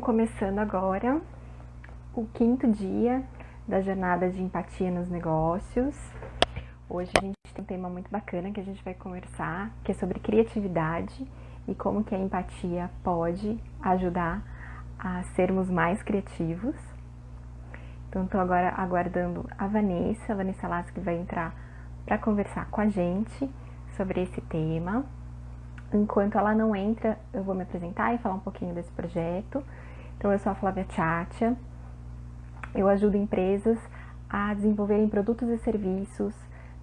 começando agora o quinto dia da jornada de empatia nos negócios. Hoje a gente tem um tema muito bacana que a gente vai conversar, que é sobre criatividade e como que a empatia pode ajudar a sermos mais criativos. Então estou agora aguardando a Vanessa Lassi, que vai entrar para conversar com a gente sobre esse tema. Enquanto ela não entra, eu vou me apresentar e falar um pouquinho desse projeto. Então, eu sou a Flávia Tchatia. Eu ajudo empresas a desenvolverem produtos e serviços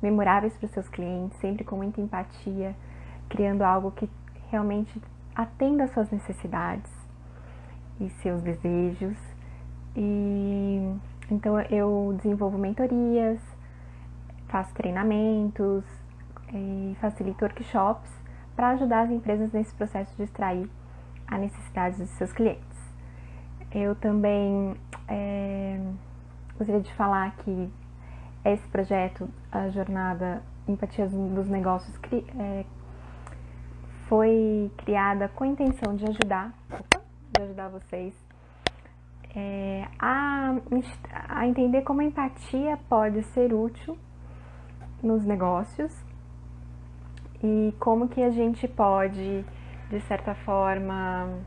memoráveis para os seus clientes, sempre com muita empatia, criando algo que realmente atenda às suas necessidades e seus desejos. E então eu desenvolvo mentorias, faço treinamentos e facilito workshops para ajudar as empresas nesse processo de extrair a necessidade dos seus clientes. Eu também gostaria de falar que esse projeto, a jornada Empatia dos Negócios, foi criada com a intenção de ajudar vocês a entender como a empatia pode ser útil nos negócios e como que a gente pode, de certa forma,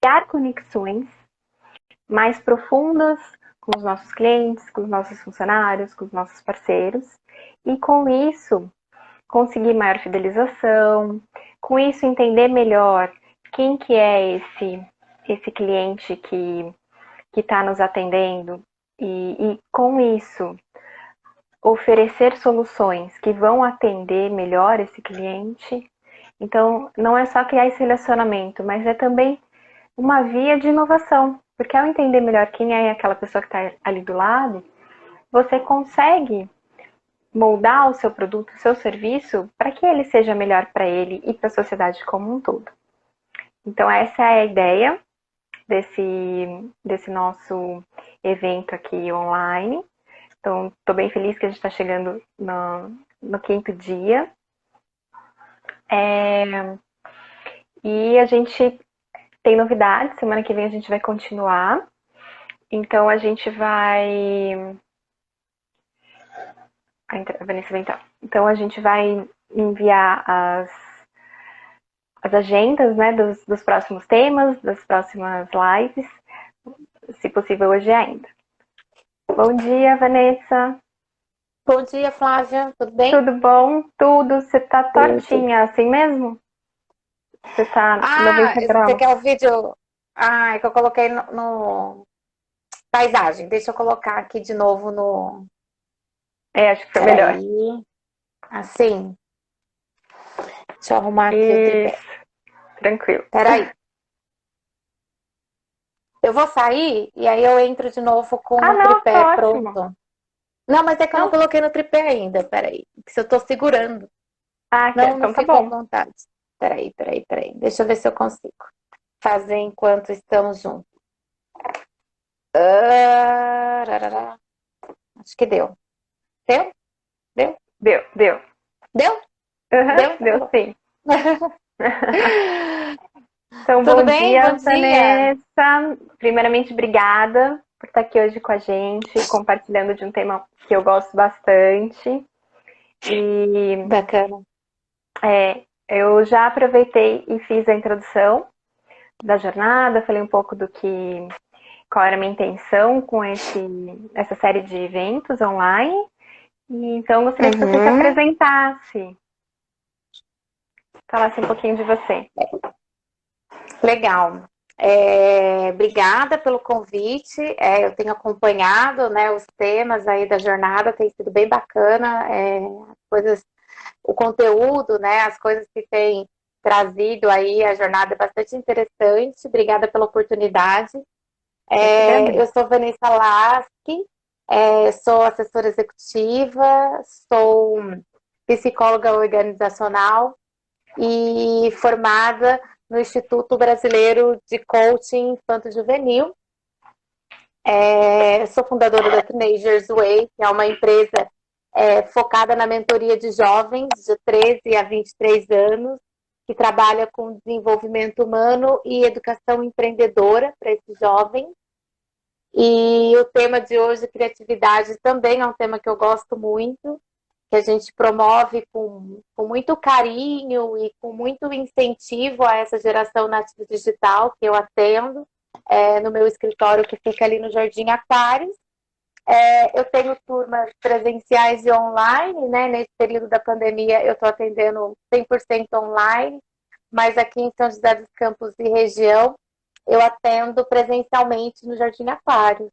criar conexões mais profundas com os nossos clientes, com os nossos funcionários, com os nossos parceiros, e com isso conseguir maior fidelização, com isso entender melhor quem que é esse cliente que está nos atendendo e com isso oferecer soluções que vão atender melhor esse cliente. Então, não é só criar esse relacionamento, mas é também uma via de inovação, porque ao entender melhor quem é aquela pessoa que está ali do lado, você consegue moldar o seu produto, o seu serviço, para que ele seja melhor para ele e para a sociedade como um todo. Então, essa é a ideia desse nosso evento aqui online. Então, estou bem feliz que a gente está chegando no quinto dia. E a gente tem novidades, semana que vem a gente vai continuar. Então, a gente vai... A Vanessa vai entrar. Então, a gente vai enviar as agendas, né, dos próximos temas, das próximas lives, se possível hoje ainda. Bom dia, Vanessa. Bom dia, Flávia. Tudo bem? Tudo bom? Tudo. Você tá tortinha assim mesmo? Você tá 90 Você graus? quer o vídeo? É que eu coloquei no paisagem. Deixa eu colocar aqui de novo no... Acho que foi melhor. Peraí. Assim. Deixa eu arrumar aqui o tripé. Isso. Tranquilo. Peraí. Eu vou sair e aí eu entro de novo com o Não, tripé tá ótimo. pronto. Não, mas é que eu não coloquei no tripé ainda. Peraí. Se eu tô segurando. Não Então tá fica à bom. vontade. Peraí. Deixa eu ver se eu consigo fazer enquanto estamos juntos. Acho que deu. Deu? Deu. Deu? Deu sim. Então, Tudo bom bem? dia, Bom dia. Vanessa. Primeiramente, obrigada por estar aqui hoje com a gente, compartilhando de um tema que eu gosto bastante. E Bacana. eu já aproveitei e fiz a introdução da jornada, falei um pouco qual era a minha intenção com essa série de eventos online. E então, gostaria que você se apresentasse, falasse um pouquinho de você. Legal. Obrigada pelo convite. Eu tenho acompanhado, né, os temas aí da jornada, tem sido bem bacana. O conteúdo, né, as coisas que tem trazido aí a jornada é bastante interessante. Obrigada pela oportunidade. Eu sou Vanessa Lasky, sou assessora executiva, sou psicóloga organizacional e formada no Instituto Brasileiro de Coaching Infanto-Juvenil. Sou fundadora da Teenagers Way, que é uma empresa focada na mentoria de jovens de 13 a 23 anos, que trabalha com desenvolvimento humano e educação empreendedora para esses jovens. E o tema de hoje, criatividade, também é um tema que eu gosto muito, que a gente promove com muito carinho e com muito incentivo a essa geração nativa digital que eu atendo no meu escritório que fica ali no Jardim Aquários. Eu tenho turmas presenciais e online, né? Nesse período da pandemia eu estou atendendo 100% online, mas aqui em São José dos Campos e região eu atendo presencialmente no Jardim Aquários.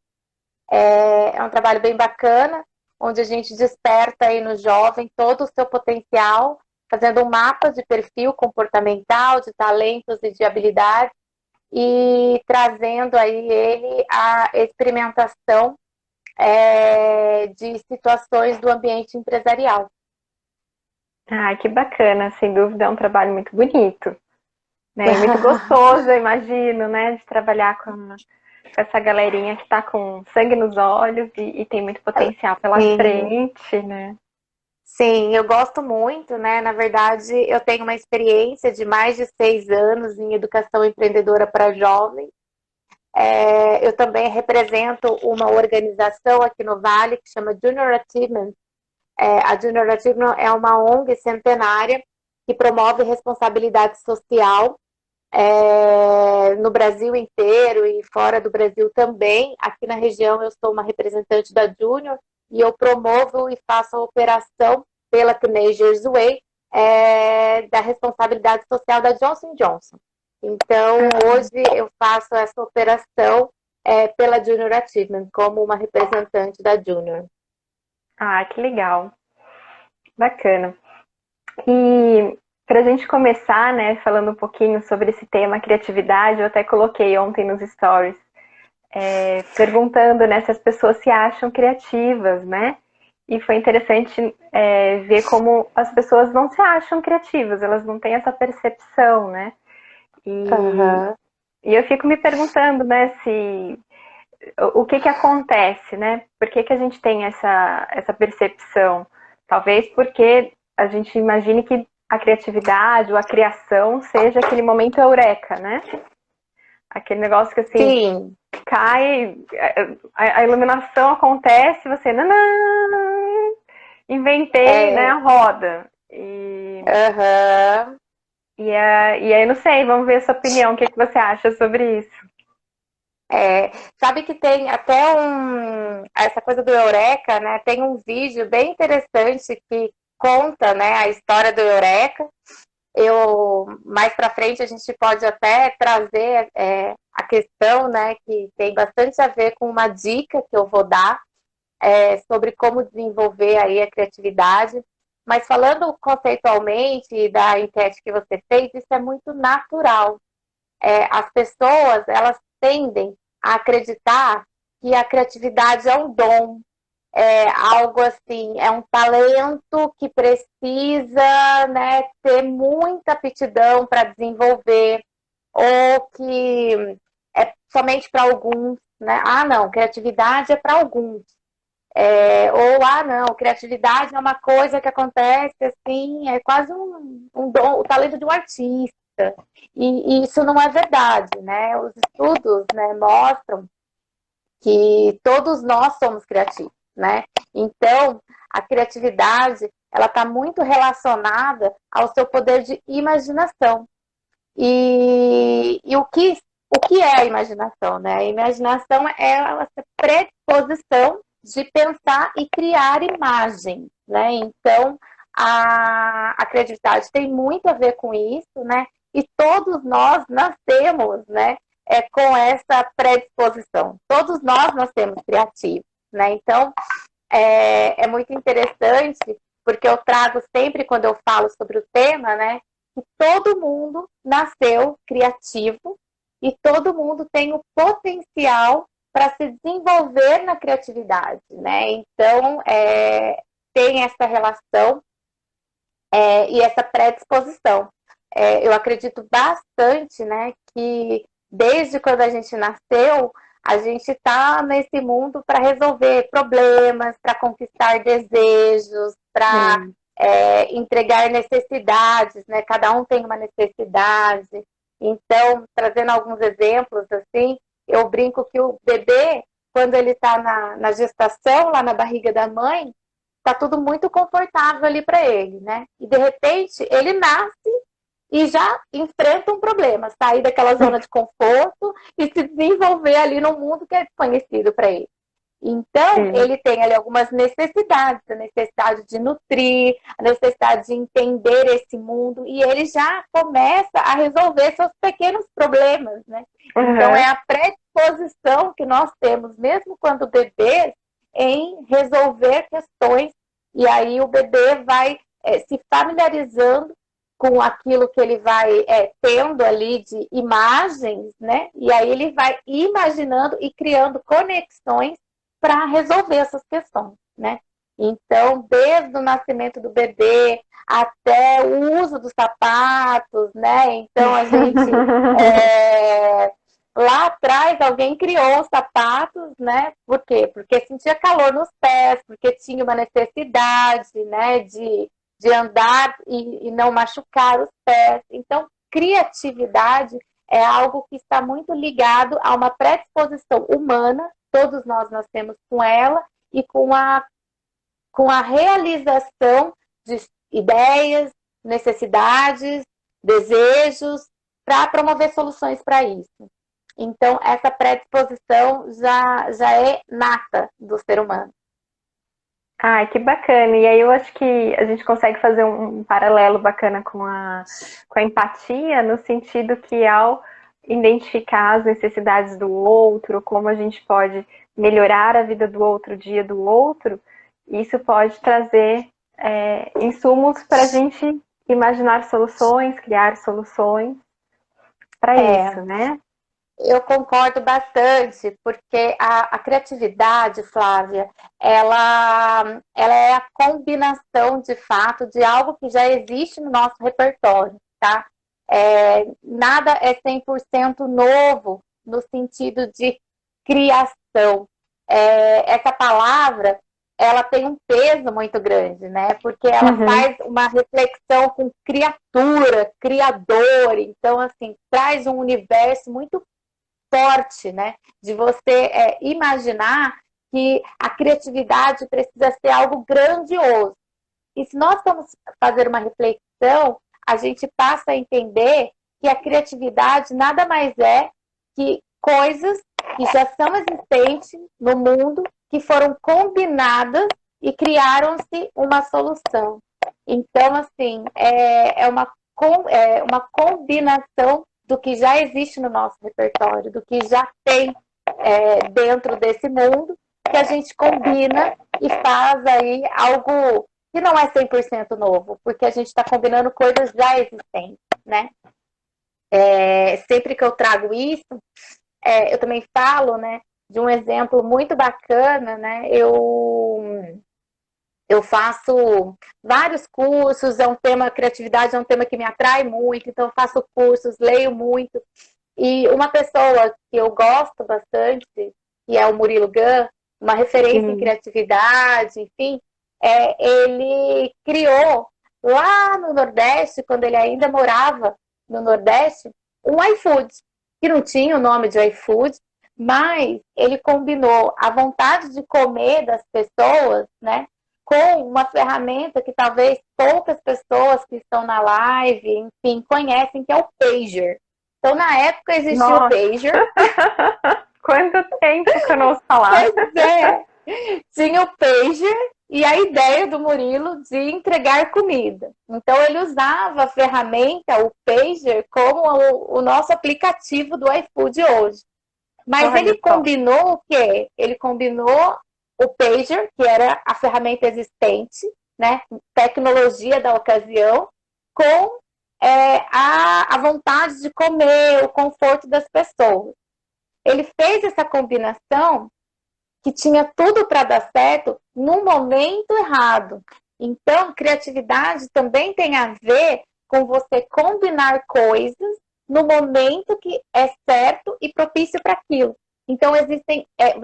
É um trabalho bem bacana, onde a gente desperta aí no jovem todo o seu potencial, fazendo um mapa de perfil comportamental, de talentos e de habilidades, e trazendo aí ele a experimentação de situações do ambiente empresarial. Ah, que bacana, sem dúvida é um trabalho muito bonito, né? E muito gostoso, eu imagino, né? De trabalhar com essa galerinha que tá com sangue nos olhos e tem muito potencial pela Sim. frente, né? Sim, eu gosto muito, né? Na verdade, eu tenho uma experiência de mais de 6 anos em educação empreendedora para jovens. Eu também represento uma organização aqui no Vale que chama Junior Achievement. A Junior Achievement é uma ONG centenária que promove responsabilidade social no Brasil inteiro e fora do Brasil também. Aqui na região eu sou uma representante da Junior e eu promovo e faço a operação pela Teenagers Way da responsabilidade social da Johnson Johnson. Então, hoje eu faço essa operação pela Junior Achievement, como uma representante da Junior. Ah, que legal. Bacana. E para a gente começar, né, falando um pouquinho sobre esse tema criatividade, eu até coloquei ontem nos stories, perguntando, né, se as pessoas se acham criativas, né? E foi interessante ver como as pessoas não se acham criativas, elas não têm essa percepção, né? E eu fico me perguntando, né, se o que que acontece, né? Por que que a gente tem essa percepção? Talvez porque a gente imagine que a criatividade ou a criação seja aquele momento eureka, né? Aquele negócio que assim, Sim. cai, a iluminação acontece, você, não, inventei, né, a roda. E aí, não sei, vamos ver a sua opinião, o que que você acha sobre isso? Sabe que tem até essa coisa do Eureka, né? Tem um vídeo bem interessante que conta, né, a história do Eureka. Mais para frente a gente pode até trazer a questão, né, que tem bastante a ver com uma dica que eu vou dar sobre como desenvolver aí a criatividade. Mas falando conceitualmente da enquete que você fez, isso é muito natural. As pessoas, elas tendem a acreditar que a criatividade é um dom, algo assim, é um talento que precisa, né, ter muita aptidão para desenvolver, ou que é somente para alguns, né? Ah, não, criatividade é para alguns. Não, criatividade é uma coisa que acontece assim, é quase um dom, o talento de um artista. E isso não é verdade, né? Os estudos, né, mostram que todos nós somos criativos, né? Então, a criatividade, ela está muito relacionada ao seu poder de imaginação. E o que é a imaginação, né? A imaginação é essa predisposição de pensar e criar imagens, né? Então, a criatividade tem muito a ver com isso, né? E todos nós nascemos, né? Com essa predisposição. Todos nós nascemos criativos, né? Então, é muito interessante, porque eu trago sempre, quando eu falo sobre o tema, né? Que todo mundo nasceu criativo e todo mundo tem o potencial para se desenvolver na criatividade, né? Então, tem essa relação e essa predisposição. Eu acredito bastante, né, que desde quando a gente nasceu, a gente está nesse mundo para resolver problemas, para conquistar desejos, para entregar necessidades, né? Cada um tem uma necessidade. Então, trazendo alguns exemplos, assim, eu brinco que o bebê, quando ele está na gestação, lá na barriga da mãe, está tudo muito confortável ali para ele, né? E, de repente, ele nasce e já enfrenta um problema, sair daquela zona de conforto e se desenvolver ali no mundo que é desconhecido para ele. Então, ele tem ali algumas necessidades, a necessidade de nutrir, a necessidade de entender esse mundo, e ele já começa a resolver seus pequenos problemas, né? Então, é a predisposição que nós temos, mesmo quando bebês, em resolver questões, e aí o bebê vai se familiarizando com aquilo que ele vai tendo ali de imagens, né? E aí ele vai imaginando e criando conexões para resolver essas questões, né? Então, desde o nascimento do bebê até o uso dos sapatos, né? Então, a gente lá atrás alguém criou os sapatos, né? Por quê? Porque sentia calor nos pés, porque tinha uma necessidade, né? De andar e não machucar os pés. Então, criatividade é algo que está muito ligado a uma predisposição humana. Todos nós nascemos com ela e com a realização de ideias, necessidades, desejos, para promover soluções para isso. Então, essa predisposição já é nata do ser humano. Ai, que bacana. E aí eu acho que a gente consegue fazer um paralelo bacana com a empatia, no sentido que ao identificar as necessidades do outro, como a gente pode melhorar a vida do outro, o dia do outro, isso pode trazer insumos para a gente imaginar soluções, criar soluções para isso, né? Eu concordo bastante, porque a criatividade, Flávia, ela é a combinação, de fato, de algo que já existe no nosso repertório, tá? Nada é 100% novo no sentido de criação. Essa palavra, ela tem um peso muito grande, né? Porque ela faz uma reflexão com criatura, criador. Então, assim, traz um universo muito forte, né? De você imaginar que a criatividade precisa ser algo grandioso. E se nós vamos fazer uma reflexão, a gente passa a entender que a criatividade nada mais é que coisas que já são existentes no mundo, que foram combinadas e criaram-se uma solução. Então, assim, é uma combinação do que já existe no nosso repertório, do que já tem dentro desse mundo, que a gente combina e faz aí algo que não é 100% novo, porque a gente está combinando coisas já existentes, né? Sempre que eu trago isso, eu também falo, né, de um exemplo muito bacana, né? Eu faço vários cursos, criatividade é um tema que me atrai muito, então eu faço cursos, leio muito. E uma pessoa que eu gosto bastante, que é o Murilo Gun, uma referência em criatividade, enfim, ele criou lá no Nordeste, quando ele ainda morava no Nordeste, um iFood, que não tinha o nome de iFood, mas ele combinou a vontade de comer das pessoas, né, com uma ferramenta que talvez poucas pessoas que estão na live, enfim, conhecem, que é o Pager. Então, na época, existia o Pager. Quanto tempo que eu não ouço falar. Pois é. Tinha o Pager e a ideia do Murilo de entregar comida. Então, ele usava a ferramenta, o Pager, como o nosso aplicativo do iFood hoje. Mas ele combinou o quê? Ele combinou o Pager, que era a ferramenta existente, né, tecnologia da ocasião, com a vontade de comer, o conforto das pessoas. Ele fez essa combinação que tinha tudo para dar certo no momento errado. Então, criatividade também tem a ver com você combinar coisas no momento que é certo e propício para aquilo. Então,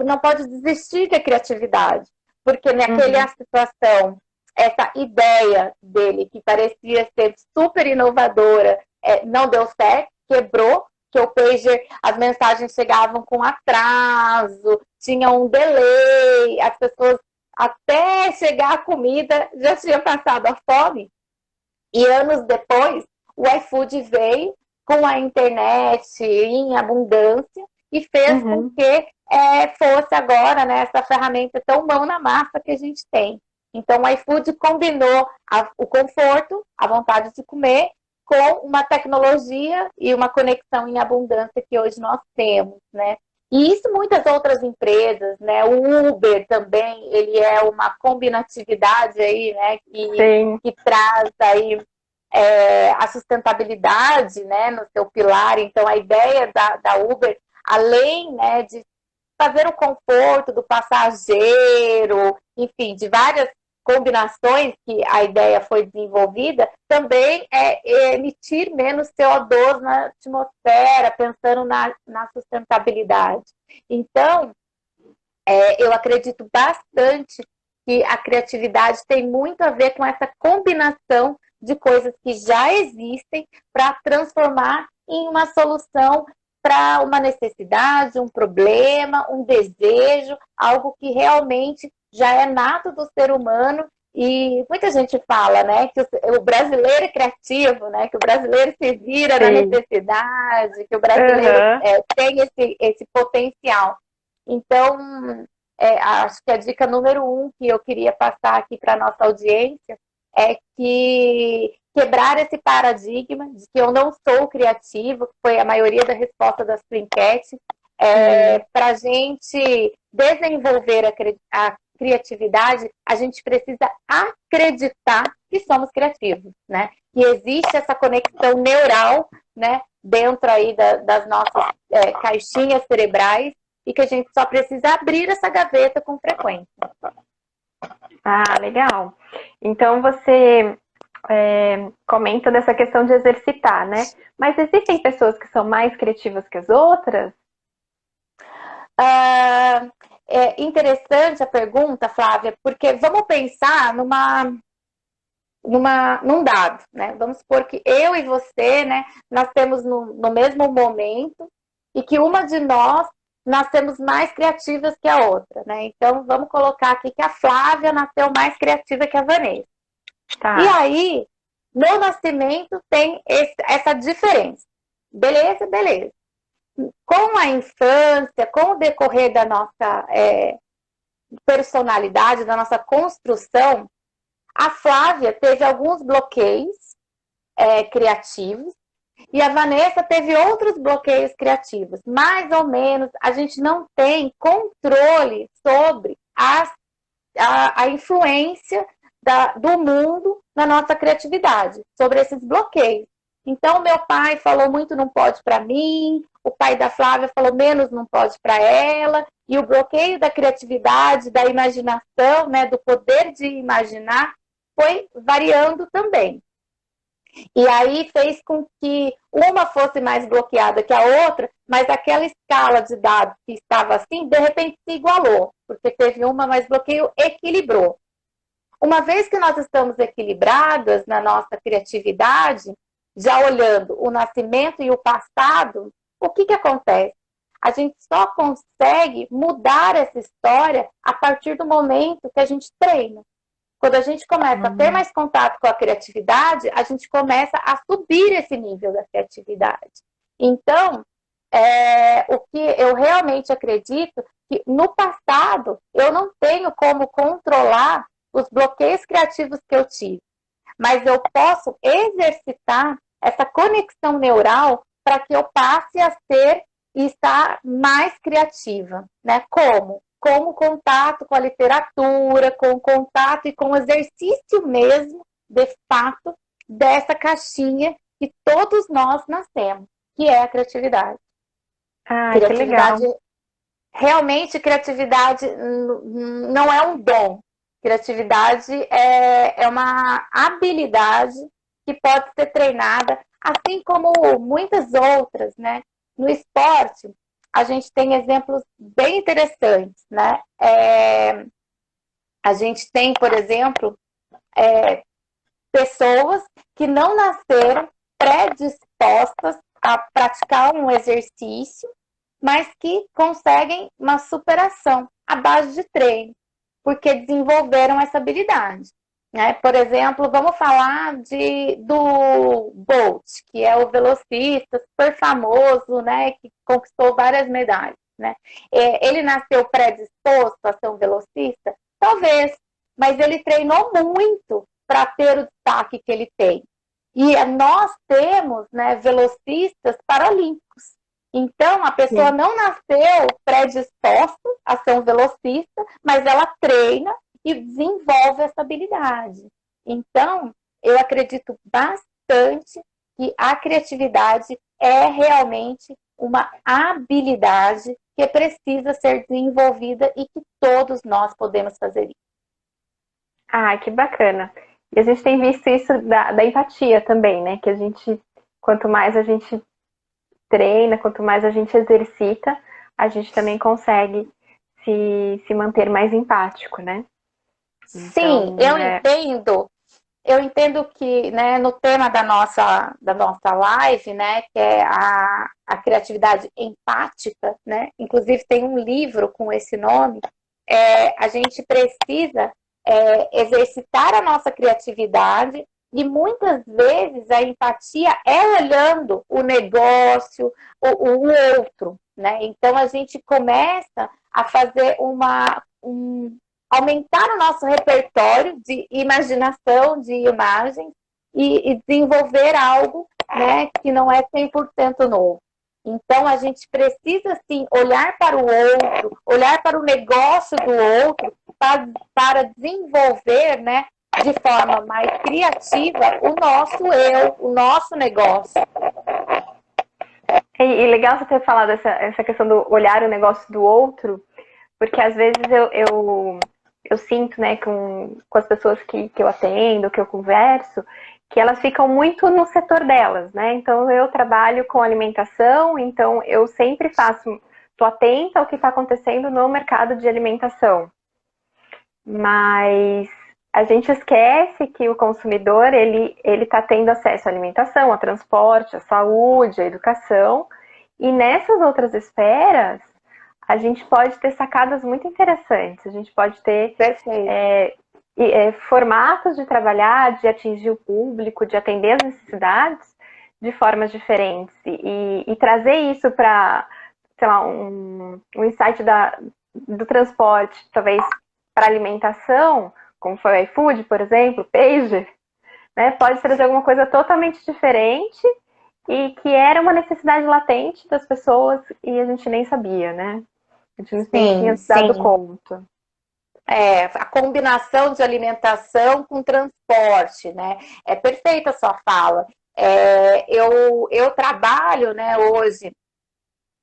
não pode desistir da criatividade, porque naquela situação essa ideia dele, que parecia ser super inovadora, não deu certo, quebrou, que o pager, as mensagens chegavam com atraso, tinha um delay, as pessoas até chegar a comida já tinham passado a fome. E anos depois, o iFood veio com a internet em abundância e fez com que fosse agora, né, essa ferramenta tão mão na massa que a gente tem. Então, o iFood combinou o conforto, a vontade de comer, com uma tecnologia e uma conexão em abundância que hoje nós temos, né? E isso muitas outras empresas, né? O Uber também, ele é uma combinatividade aí, né? Que traz aí a sustentabilidade, né? No seu pilar. Então, a ideia da Uber, além, né, de fazer o conforto do passageiro, enfim, de várias combinações que a ideia foi desenvolvida, também é emitir menos CO2 na atmosfera, pensando na sustentabilidade. Então, eu acredito bastante que a criatividade tem muito a ver com essa combinação de coisas que já existem para transformar em uma solução para uma necessidade, um problema, um desejo, algo que realmente já é nato do ser humano. E muita gente fala, né, que o brasileiro é criativo, né, que o brasileiro se vira na necessidade, que o brasileiro tem esse potencial. Então, acho que a dica número 1 que eu queria passar aqui para a nossa audiência é que quebrar esse paradigma de que eu não sou criativo, que foi a maioria da resposta da sua enquete, para a gente desenvolver a criatividade, a gente precisa acreditar que somos criativos, né? Que existe essa conexão neural, né, dentro aí das nossas caixinhas cerebrais, e que a gente só precisa abrir essa gaveta com frequência. Ah, legal. Então você comenta dessa questão de exercitar, né? Mas existem pessoas que são mais criativas que as outras? É interessante a pergunta, Flávia, porque vamos pensar num dado, né? Vamos supor que eu e você, né, nascemos no mesmo momento e que uma de nós nascemos mais criativas que a outra, né? Então, vamos colocar aqui que a Flávia nasceu mais criativa que a Vanessa. Tá. E aí, no nascimento tem essa diferença. Beleza, beleza. Com a infância, com o decorrer da nossa personalidade, da nossa construção, a Flávia teve alguns bloqueios criativos e a Vanessa teve outros bloqueios criativos. Mais ou menos, a gente não tem controle sobre a influência do mundo na nossa criatividade, sobre esses bloqueios. Então, meu pai falou muito não pode para mim, o pai da Flávia falou menos não pode para ela, e o bloqueio da criatividade, da imaginação, né, do poder de imaginar, foi variando também. E aí fez com que uma fosse mais bloqueada que a outra, mas aquela escala de dados que estava assim, de repente se igualou, porque teve uma mais bloqueio, equilibrou. Uma vez que nós estamos equilibradas na nossa criatividade, já olhando o nascimento e o passado, o que acontece? A gente só consegue mudar essa história a partir do momento que a gente treina. Quando a gente começa a ter mais contato com a criatividade, a gente começa a subir esse nível da criatividade. Então, o que eu realmente acredito que no passado eu não tenho como controlar os bloqueios criativos que eu tive, mas eu posso exercitar essa conexão neural para que eu passe a ser e estar mais criativa, né? Como? Com o contato com a literatura, com o contato e com o exercício mesmo, de fato, dessa caixinha que todos nós nascemos, que é a criatividade. Criatividade, que legal. Realmente, criatividade não é um dom. Criatividade é uma habilidade que pode ser treinada, assim como muitas outras, né? No esporte, a gente tem exemplos bem interessantes, né? A gente tem, por exemplo, pessoas que não nasceram predispostas a praticar um exercício, mas que conseguem uma superação à base de treino, porque desenvolveram essa habilidade. Né? Por exemplo, vamos falar do Bolt, que é o velocista super famoso, né, que conquistou várias medalhas. Né? Ele nasceu predisposto a ser um velocista? Talvez, mas ele treinou muito para ter o destaque que ele tem. E nós temos, né, velocistas paralímpicos. Então, a pessoa não nasceu predisposta a ser um velocista, mas ela treina e desenvolve essa habilidade. Então, eu acredito bastante que a criatividade é realmente uma habilidade que precisa ser desenvolvida e que todos nós podemos fazer isso. Ah, que bacana. E a gente tem visto isso da empatia também, né? Que a gente, quanto mais a gente treina, quanto mais a gente exercita, a gente também consegue se manter mais empático, né? Sim, Então, eu entendo que, né, no tema da nossa live, né, que é a criatividade empática, né, inclusive tem um livro com esse nome, a gente precisa exercitar a nossa criatividade e muitas vezes a empatia é olhando o negócio, o outro, né? Então a gente começa a fazer aumentar o nosso repertório de imaginação, de imagens e desenvolver algo, né, que não é 100% novo. Então, a gente precisa, sim, olhar para o outro, olhar para o negócio do outro, para desenvolver, né, de forma mais criativa o nosso eu, o nosso negócio. E legal você ter falado essa questão do olhar o negócio do outro, porque às vezes eu sinto, né, com as pessoas que eu atendo, que eu converso, que elas ficam muito no setor delas, né? Então eu trabalho com alimentação, então eu sempre tô atenta ao que está acontecendo no mercado de alimentação. Mas a gente esquece que o consumidor, ele está tendo acesso à alimentação, ao transporte, à saúde, à educação, e nessas outras esferas, a gente pode ter sacadas muito interessantes, a gente pode ter formatos de trabalhar, de atingir o público, de atender as necessidades de formas diferentes e trazer isso para, sei lá, um insight do transporte, talvez para alimentação, como foi o iFood, por exemplo, Pager, né, pode trazer alguma coisa totalmente diferente e que era uma necessidade latente das pessoas e a gente nem sabia, né? A gente não tinha se dado conta. A combinação de alimentação com transporte, né? É perfeita a sua fala. Eu trabalho, né, hoje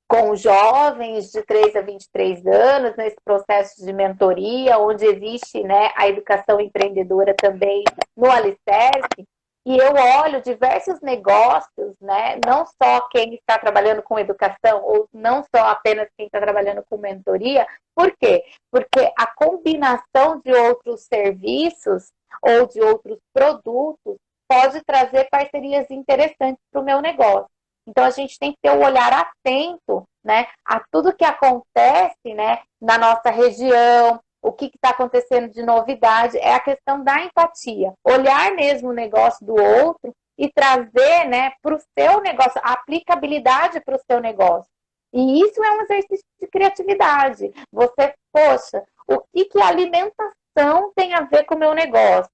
com jovens de 3 a 23 anos, nesse processo de mentoria, onde existe, né, a educação empreendedora também no alicerce, e eu olho diversos negócios, né, não só quem está trabalhando com educação, ou não só apenas quem está trabalhando com mentoria. Por quê? Porque a combinação de outros serviços ou de outros produtos pode trazer parcerias interessantes para o meu negócio. Então, a gente tem que ter um olhar atento, né, a tudo que acontece, né, na nossa região, o que está acontecendo de novidade, é a questão da empatia. Olhar mesmo o negócio do outro e trazer, né, para o seu negócio, a aplicabilidade para o seu negócio. E isso é um exercício de criatividade. Você, poxa, o que a alimentação tem a ver com o meu negócio?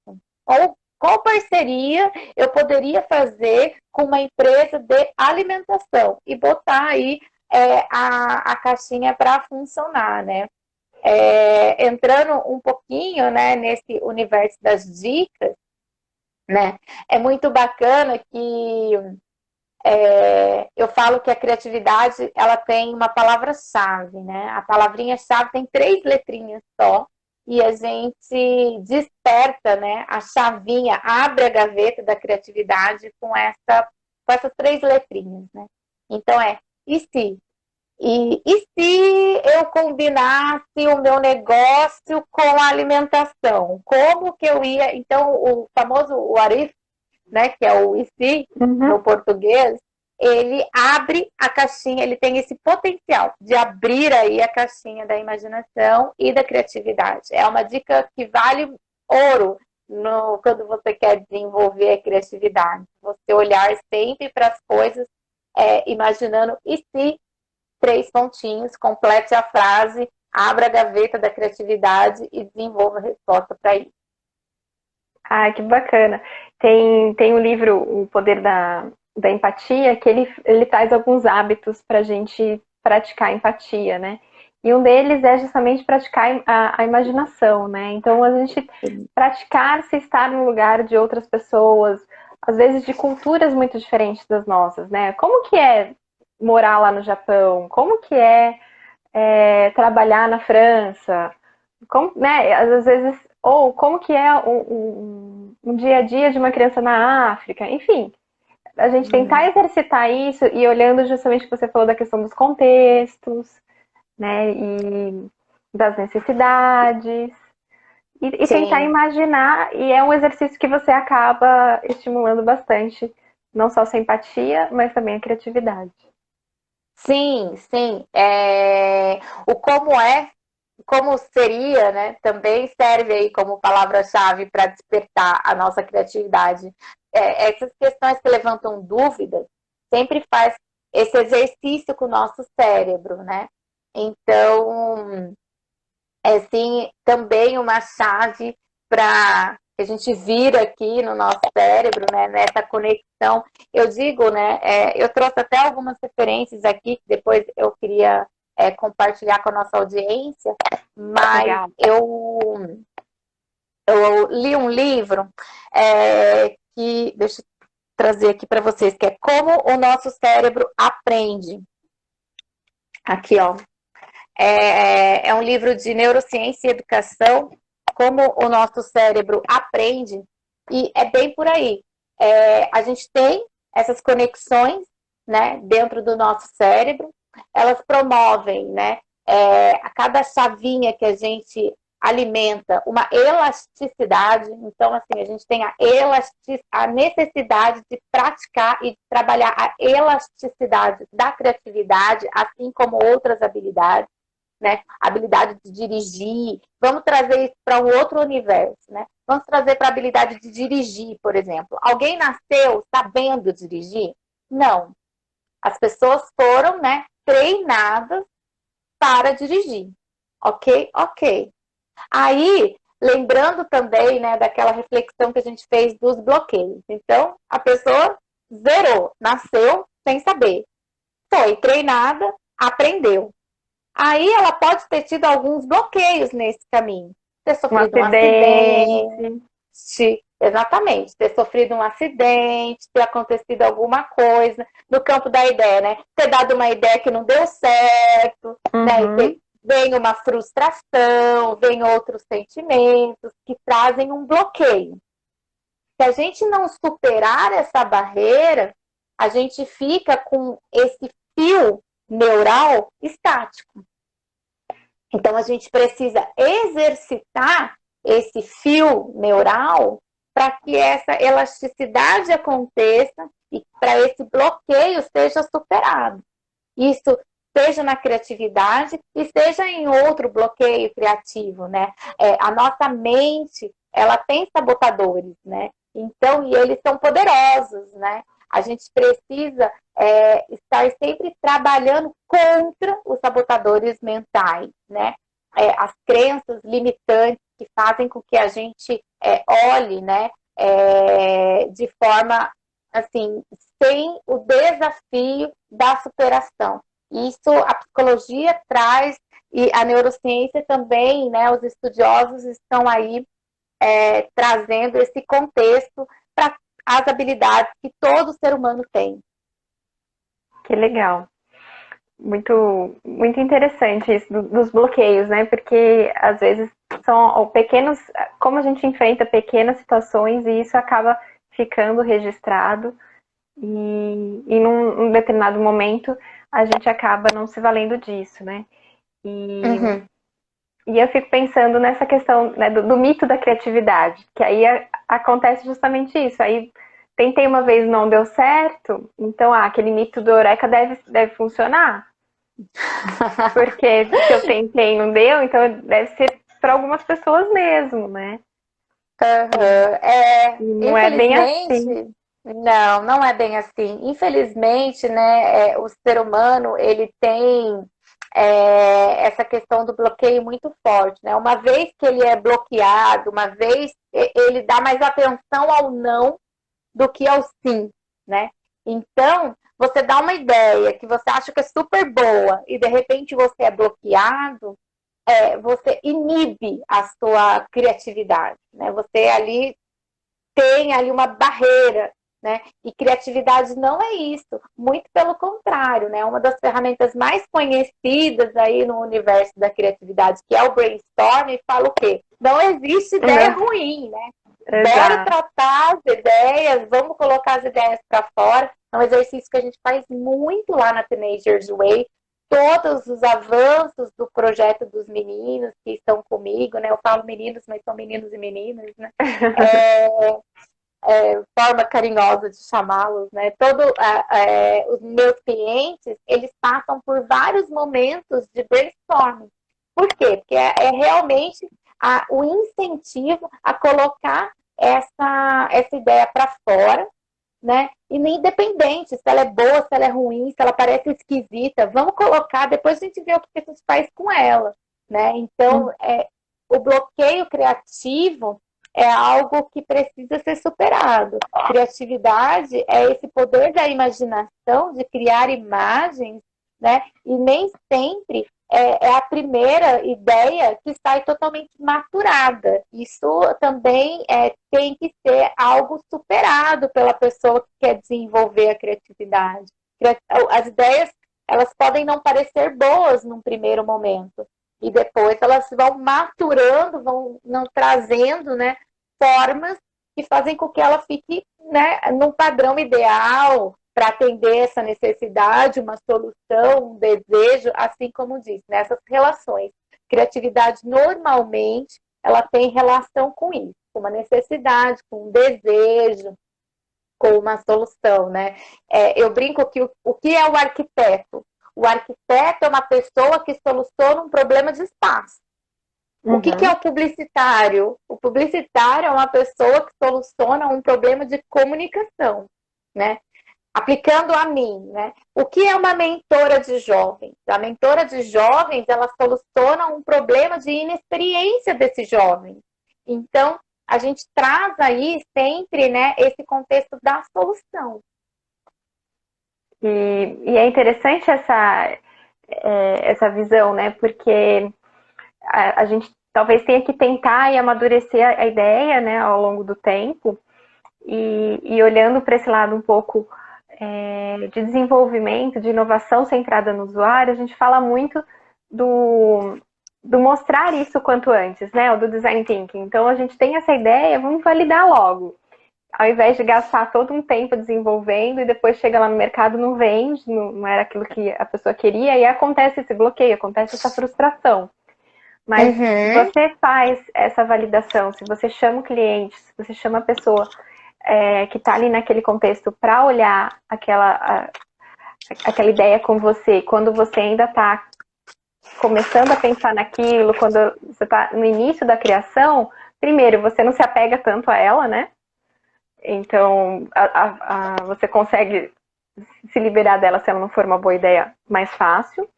Qual parceria eu poderia fazer com uma empresa de alimentação e botar aí a caixinha para funcionar, né? Entrando um pouquinho, né, nesse universo das dicas, né? É muito bacana que eu falo que a criatividade ela tem uma palavra-chave, né? A palavrinha-chave tem 3 letrinhas só, e a gente desperta, né, a chavinha, abre a gaveta da criatividade com essas 3 letrinhas, né? Então e se? E se eu combinasse o meu negócio com a alimentação? Como que eu ia? Então, o famoso what if, né, que é o e se, no Uhum. português, ele abre a caixinha, ele tem esse potencial de abrir aí a caixinha da imaginação e da criatividade. É uma dica que vale ouro quando você quer desenvolver a criatividade. Você olhar sempre para as coisas, imaginando e se três pontinhos, complete a frase, abra a gaveta da criatividade e desenvolva a resposta para isso. Ah, que bacana. Tem o livro O Poder da Empatia, que ele traz alguns hábitos para a gente praticar a empatia, né? E um deles é justamente praticar a imaginação, né? Então, a gente praticar se estar no lugar de outras pessoas, às vezes de culturas muito diferentes das nossas, né? Como que é morar lá no Japão? Como que trabalhar na França? Como, né, às vezes, ou como que é um dia a dia de uma criança na África, enfim, a gente tentar exercitar isso e olhando justamente o que você falou da questão dos contextos, né, e das necessidades, e tentar Sim, imaginar, e é um exercício que você acaba estimulando bastante, não só a empatia, mas também a criatividade. sim, sim. O como seria, né, também serve aí como palavra-chave para despertar a nossa criatividade. Essas questões que levantam dúvidas sempre faz esse exercício com o nosso cérebro, né? Então, é sim também uma chave para que a gente vira aqui no nosso cérebro, né, nessa conexão. Eu digo, né, eu trouxe até algumas referências aqui que depois eu queria compartilhar com a nossa audiência, mas Legal. eu li um livro que, deixa eu trazer aqui para vocês, que é Como o Nosso Cérebro Aprende. Aqui, ó. É um livro de neurociência e educação, como o nosso cérebro aprende, e é bem por aí. A gente tem essas conexões, né, dentro do nosso cérebro, elas promovem, né, a cada chavinha que a gente alimenta uma elasticidade. Então, assim, a gente tem a necessidade de praticar e de trabalhar a elasticidade da criatividade, assim como outras habilidades, né? Habilidade de dirigir. Vamos trazer isso para um outro universo, né? Vamos trazer para a habilidade de dirigir, por exemplo. Alguém nasceu sabendo dirigir? Não. As pessoas foram, né, treinadas para dirigir. Ok? Ok. Aí, lembrando também, né, daquela reflexão que a gente fez dos bloqueios. Então, a pessoa zerou, nasceu sem saber. Foi treinada, aprendeu. Aí ela pode ter tido alguns bloqueios nesse caminho. Ter Um sofrido um acidente, acidente. exatamente, ter sofrido um acidente, ter acontecido alguma coisa no campo da ideia, né? Ter dado uma ideia que não deu certo, né? Uhum. Vem uma frustração, vem outros sentimentos que trazem um bloqueio. Se a gente não superar essa barreira, a gente fica com esse fio neural estático. Então, a gente precisa exercitar esse fio neural para que essa elasticidade aconteça e para esse bloqueio seja superado. Isso seja na criatividade e seja em outro bloqueio criativo, né? A nossa mente, ela tem sabotadores, né? Então, e eles são poderosos, né? A gente precisa estar sempre trabalhando contra os sabotadores mentais, né? As crenças limitantes que fazem com que a gente olhe, né? De forma, assim, sem o desafio da superação. Isso a psicologia traz e a neurociência também, né? Os estudiosos estão aí trazendo esse contexto para as habilidades que todo ser humano tem. Que legal. Muito interessante isso dos bloqueios, né? Porque às vezes são pequenos, como a gente enfrenta pequenas situações e isso acaba ficando registrado e num determinado momento a gente acaba não se valendo disso, né? E, Uhum. e eu fico pensando nessa questão, né, do mito da criatividade, que aí acontece justamente isso. Aí tentei uma vez, não deu certo, então aquele mito do Eureka deve funcionar. Porque se eu tentei e não deu, então deve ser para algumas pessoas mesmo, né? Uhum. E não é bem Infelizmente, assim. não, não é bem assim. Infelizmente, né, o ser humano, ele tem essa questão do bloqueio muito forte, né? Uma vez que ele é bloqueado, uma vez ele dá mais atenção ao não do que ao sim, né? Então, você dá uma ideia que você acha que é super boa e de repente você é bloqueado, você inibe a sua criatividade, né? Você ali tem ali uma barreira, né? E criatividade não é isso, muito pelo contrário, né? Uma das ferramentas mais conhecidas aí no universo da criatividade, que é o brainstorming, fala o quê? Não existe ideia Uhum. ruim, né? Bora Exato. tratar as ideias, vamos colocar as ideias para fora. É um exercício que a gente faz muito lá na Teenagers Way. Todos os avanços do projeto dos meninos que estão comigo, né? Eu falo meninos, mas são meninos e meninas, né? Forma carinhosa de chamá-los, né? Os meus clientes, eles passam por vários momentos de brainstorming. Por quê? Porque é realmente o incentivo a colocar essa ideia para fora, né? E independente se ela é boa, se ela é ruim, se ela parece esquisita, vamos colocar, depois a gente vê o que a gente faz com ela, né? Então, o bloqueio criativo é algo que precisa ser superado. Criatividade é esse poder da imaginação, de criar imagens, né? E nem sempre é a primeira ideia que sai totalmente maturada. Isso também tem que ser algo superado pela pessoa que quer desenvolver a criatividade. As ideias, elas podem não parecer boas num primeiro momento, e depois elas vão maturando, vão não trazendo, né, formas que fazem com que ela fique, né, num padrão ideal para atender essa necessidade, uma solução, um desejo, assim como disse, nessas relações. Criatividade normalmente ela tem relação com isso, com uma necessidade, com um desejo, com uma solução, né? Eu brinco que o que é o arquiteto? O arquiteto é uma pessoa que soluciona um problema de espaço. O que é Uhum. o publicitário? O publicitário é uma pessoa que soluciona um problema de comunicação, né? Aplicando a mim, né? O que é uma mentora de jovens? A mentora de jovens, ela soluciona um problema de inexperiência desse jovem. Então, a gente traz aí sempre, né, esse contexto da solução. E é interessante essa visão, né? Porque a gente talvez tenha que tentar e amadurecer a ideia, né, ao longo do tempo. E olhando para esse lado um pouco de desenvolvimento, de inovação centrada no usuário, a gente fala muito do mostrar isso quanto antes, né? O do design thinking. Então a gente tem essa ideia, vamos validar logo. Ao invés de gastar todo um tempo desenvolvendo e depois chega lá no mercado, não vende, não era aquilo que a pessoa queria, e acontece esse bloqueio, acontece essa frustração. Mas se Uhum. você faz essa validação, se você chama o cliente, se você chama a pessoa que está ali naquele contexto para olhar aquela ideia com você, quando você ainda está começando a pensar naquilo, quando você está no início da criação, primeiro, você não se apega tanto a ela, né? Então, você consegue se liberar dela se ela não for uma boa ideia mais fácil.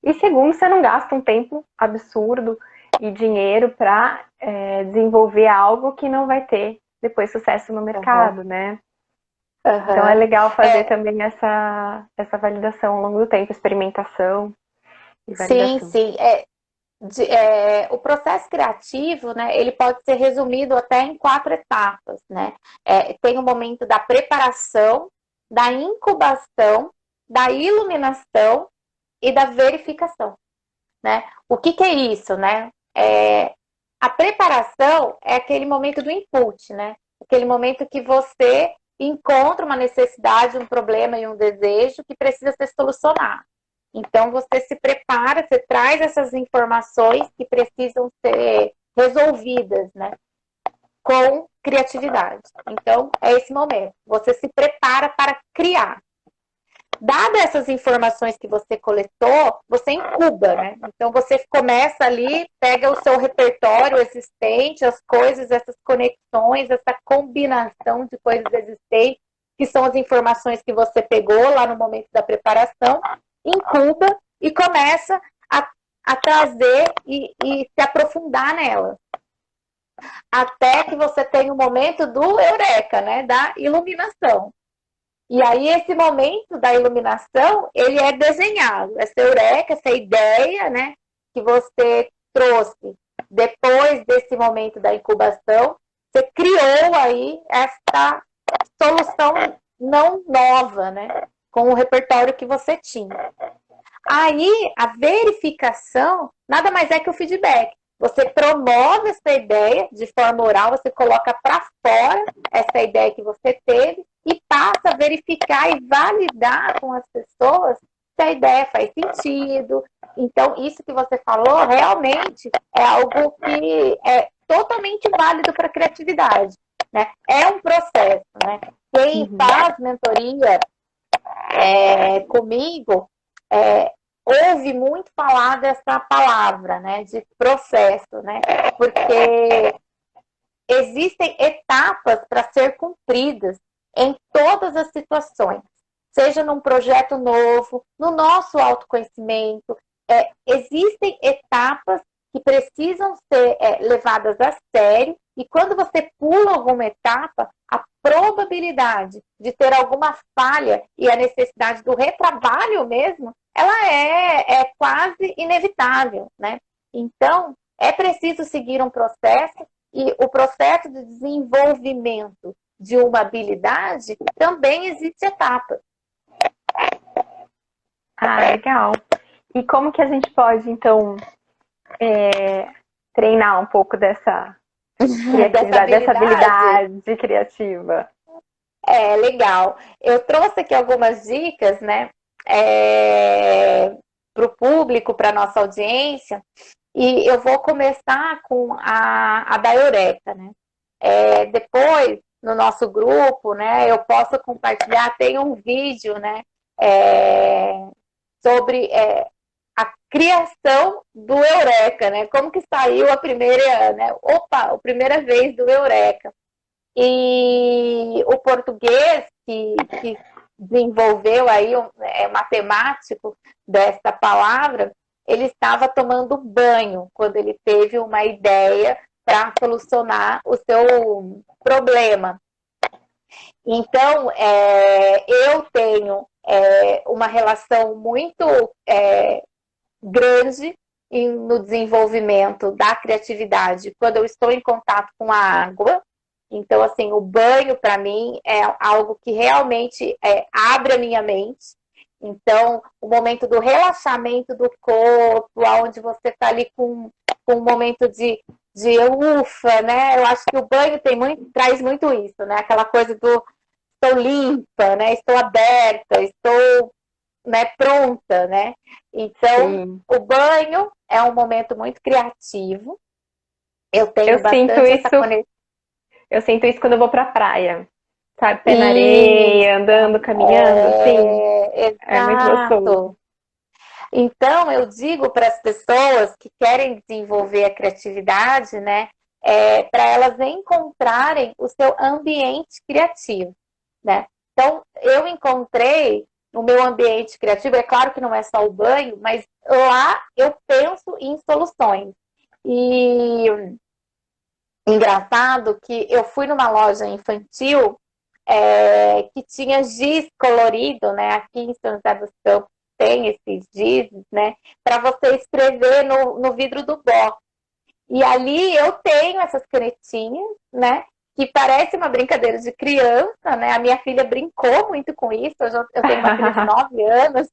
E segundo, você não gasta um tempo absurdo e dinheiro para desenvolver algo que não vai ter depois sucesso no mercado, Uhum. né? Então é Uhum. legal fazer também essa validação ao longo do tempo, experimentação e Sim, validação. sim. O processo criativo, né, ele pode ser resumido até em 4 etapas, né? Tem o momento da preparação, da incubação, da iluminação e da verificação, né? O que é isso, né? A preparação é aquele momento do input, né? Aquele momento que você encontra uma necessidade, um problema e um desejo que precisa ser solucionado. Então, você se prepara, você traz essas informações que precisam ser resolvidas, né? Com criatividade. Então, é esse momento. Você se prepara para criar. Dadas essas informações que você coletou, você incuba, né? Então, você começa ali, pega o seu repertório existente, as coisas, essas conexões, essa combinação de coisas existentes, que são as informações que você pegou lá no momento da preparação, incuba e começa a trazer e se aprofundar nela. Até que você tenha o momento do eureka, né? Da iluminação. E aí, esse momento da iluminação, ele é desenhado. Essa eureka, essa ideia, né, que você trouxe depois desse momento da incubação, você criou aí essa solução não nova, né, com o repertório que você tinha. Aí, a verificação nada mais é que o feedback. Você promove essa ideia de forma oral, você coloca para fora essa ideia que você teve e passa a verificar e validar com as pessoas se a ideia faz sentido. Então, isso que você falou realmente é algo que é totalmente válido para a criatividade, né? É um processo, né? Quem faz mentoria comigo ouve muito falar dessa palavra, né? De processo, né? Porque existem etapas para ser cumpridas em todas as situações, seja num projeto novo, no nosso autoconhecimento. Existem etapas que precisam ser levadas a sério, e quando você pula alguma etapa, a probabilidade de ter alguma falha e a necessidade do retrabalho mesmo, ela é quase inevitável, né? Então, é preciso seguir um processo, e o processo de desenvolvimento de uma habilidade também existe etapas. Legal. E como que a gente pode, então, treinar um pouco dessa criatividade, dessa habilidade criativa? Legal. Eu trouxe aqui algumas dicas, né, para o público, para a nossa audiência, e eu vou começar com a da Eureka, né? Depois, no nosso grupo, né, eu posso compartilhar, tem um vídeo, né, sobre a criação do Eureka, né? Como que saiu a primeira, né? A primeira vez do Eureka. E o português que desenvolveu aí, matemático dessa palavra, ele estava tomando banho quando ele teve uma ideia para solucionar o seu problema. Então, eu tenho uma relação muito grande no desenvolvimento da criatividade quando eu estou em contato com a água. Então, assim, o banho, para mim, é algo que realmente abre a minha mente. Então, o momento do relaxamento do corpo, onde você está ali com um momento de ufa, né? Eu acho que o banho traz muito isso, né? Aquela coisa do estou limpa, né? Estou aberta, estou, né, pronta, né? Então, o banho é um momento muito criativo. Eu tenho bastante essa conexão. Eu sinto isso quando eu vou pra praia, sabe? Pé na areia, andando, caminhando, assim. É muito gostoso. Então, eu digo para as pessoas que querem desenvolver a criatividade, né? Para elas encontrarem o seu ambiente criativo, né? Então, eu encontrei o meu ambiente criativo, é claro que não é só o banho, mas lá eu penso em soluções. E engraçado que eu fui numa loja infantil que tinha giz colorido, né? Aqui em São José dos Campos tem esses giz, né? Para você escrever no vidro do box. E ali eu tenho essas canetinhas, né? Que parece uma brincadeira de criança, né? A minha filha brincou muito com isso. Eu tenho uma filha de 9 anos.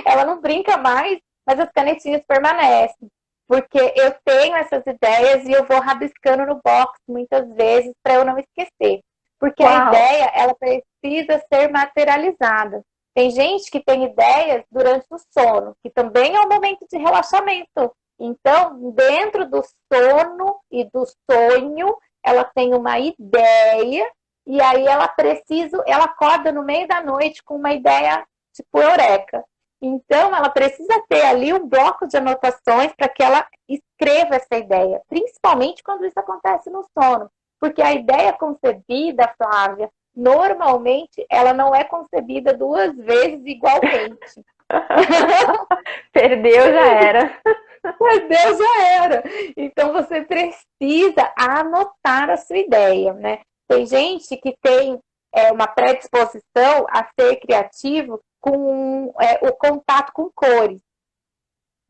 Ela não brinca mais, mas as canetinhas permanecem. Porque eu tenho essas ideias e eu vou rabiscando no box muitas vezes para eu não esquecer. Porque a ideia, ela precisa ser materializada. Tem gente que tem ideias durante o sono, que também é um momento de relaxamento. Então, dentro do sono e do sonho, ela tem uma ideia e aí ela acorda no meio da noite com uma ideia tipo eureka. Então, ela precisa ter ali um bloco de anotações para que ela escreva essa ideia, principalmente quando isso acontece no sono. Porque a ideia concebida, Flávia, normalmente ela não é concebida duas vezes igualmente. Perdeu, já era. Meu Deus, já era. Então você precisa anotar a sua ideia, né? Tem gente que tem uma predisposição a ser criativo com o contato com cores.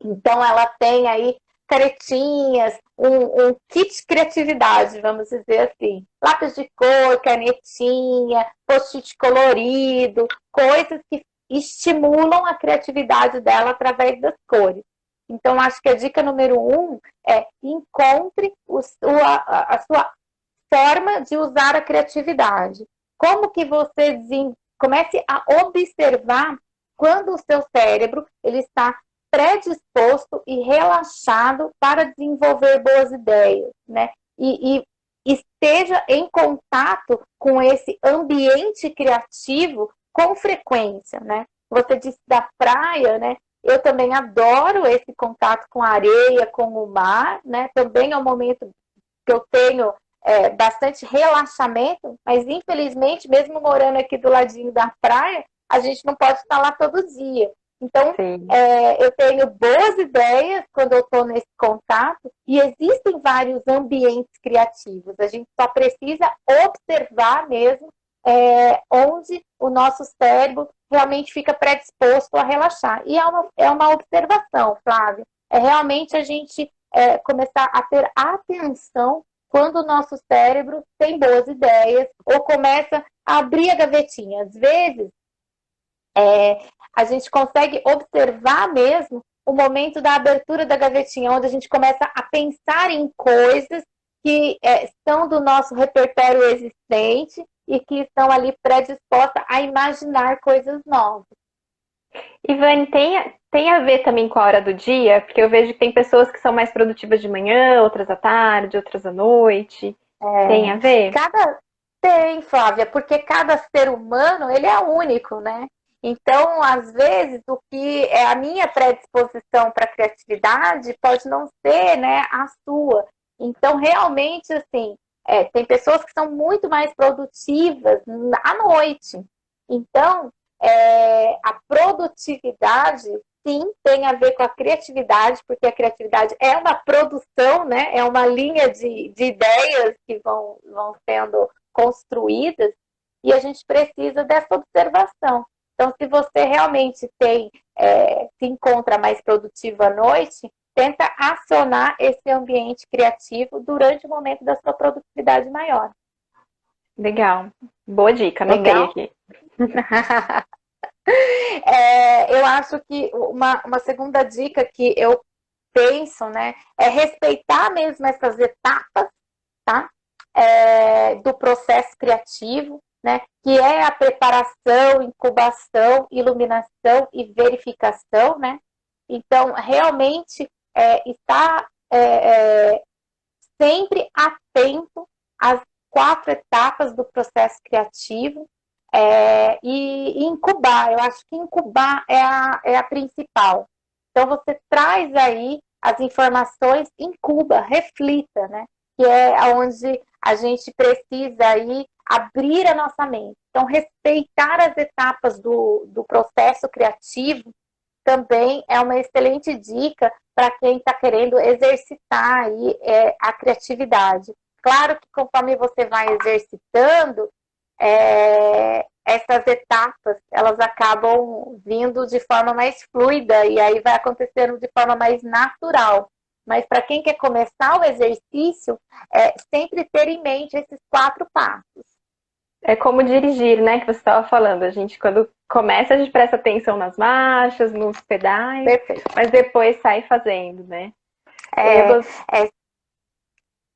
Então ela tem aí canetinhas, um kit de criatividade, vamos dizer assim. Lápis de cor, canetinha, post-it colorido, coisas que estimulam a criatividade dela através das cores. Então, acho que a dica número 1 é encontre a sua forma de usar a criatividade. Como que você comece a observar quando o seu cérebro ele está predisposto e relaxado para desenvolver boas ideias, né? E esteja em contato com esse ambiente criativo com frequência, né? Você disse da praia, né? Eu também adoro esse contato com a areia, com o mar, né? Também é um momento que eu tenho bastante relaxamento, mas infelizmente, mesmo morando aqui do ladinho da praia, a gente não pode estar lá todo dia. Então, eu tenho boas ideias quando eu estou nesse contato e existem vários ambientes criativos. A gente só precisa observar mesmo onde o nosso cérebro realmente fica predisposto a relaxar. E é uma observação, Flávia. É realmente a gente começar a ter atenção quando o nosso cérebro tem boas ideias ou começa a abrir a gavetinha. Às vezes, a gente consegue observar mesmo o momento da abertura da gavetinha, onde a gente começa a pensar em coisas que são do nosso repertório existente e que estão ali predispostas a imaginar coisas novas. Ivane, tem a ver também com a hora do dia? Porque eu vejo que tem pessoas que são mais produtivas de manhã, outras à tarde, outras à noite. Tem a ver? Tem, Flávia, porque cada ser humano, ele é único, né? Então, às vezes, o que é a minha predisposição para a criatividade pode não ser, né, a sua. Então, realmente, assim, tem pessoas que são muito mais produtivas à noite. Então, a produtividade, sim, tem a ver com a criatividade, porque a criatividade é uma produção, né? É uma linha de ideias que vão sendo construídas e a gente precisa dessa observação. Então, se você realmente se encontra mais produtivo à noite, tenta acionar esse ambiente criativo durante o momento da sua produtividade maior. Legal. Boa dica, anotei aqui. Eu acho que uma segunda dica que eu penso, né, é respeitar mesmo essas etapas, tá? Do processo criativo, né, que é a preparação, incubação, iluminação e verificação, né? Então, realmente, estar sempre atento às 4 etapas do processo criativo e incubar. Eu acho que incubar é a principal. Então, você traz aí as informações, incuba, reflita, né? Que é onde a gente precisa aí abrir a nossa mente. Então, respeitar as etapas do processo criativo também é uma excelente dica para quem está querendo exercitar aí, a criatividade. Claro que conforme você vai exercitando, essas etapas, elas acabam vindo de forma mais fluida e aí vai acontecendo de forma mais natural. Mas para quem quer começar o exercício, sempre ter em mente esses 4 passos. É como dirigir, né, que você estava falando. A gente, quando começa, a gente presta atenção nas marchas, nos pedais, Perfeito. mas depois sai fazendo, né?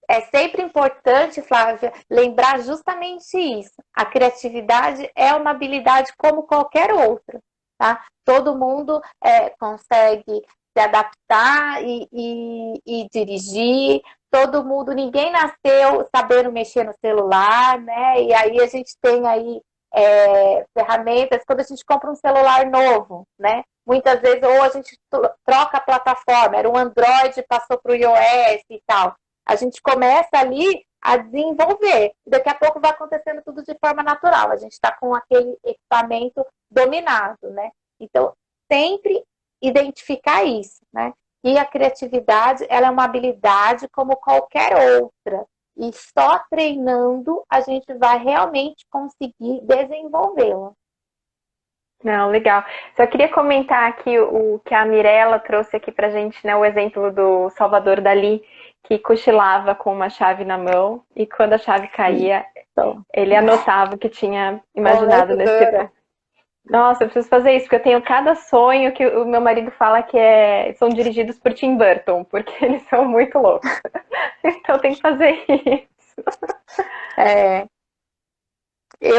é sempre importante, Flávia, lembrar justamente isso. A criatividade é uma habilidade como qualquer outra, tá? Todo mundo consegue se adaptar e dirigir. Todo mundo, ninguém nasceu sabendo mexer no celular, né? E aí a gente tem aí ferramentas, quando a gente compra um celular novo, né? Muitas vezes, ou a gente troca a plataforma, era um Android, passou para o iOS e tal. A gente começa ali a desenvolver. Daqui a pouco vai acontecendo tudo de forma natural. A gente está com aquele equipamento dominado, né? Então, sempre identificar isso, né? E a criatividade, ela é uma habilidade como qualquer outra. E só treinando a gente vai realmente conseguir desenvolvê-la. Não, legal. Só queria comentar aqui o que a Mirella trouxe aqui pra gente, né? O exemplo do Salvador Dalí, que cochilava com uma chave na mão e quando a chave caía, Então, ele anotava o que tinha imaginado nesse tempo. Nossa, eu preciso fazer isso, porque eu tenho cada sonho que o meu marido fala que são dirigidos por Tim Burton, porque eles são muito loucos. Então tem que fazer isso. Eu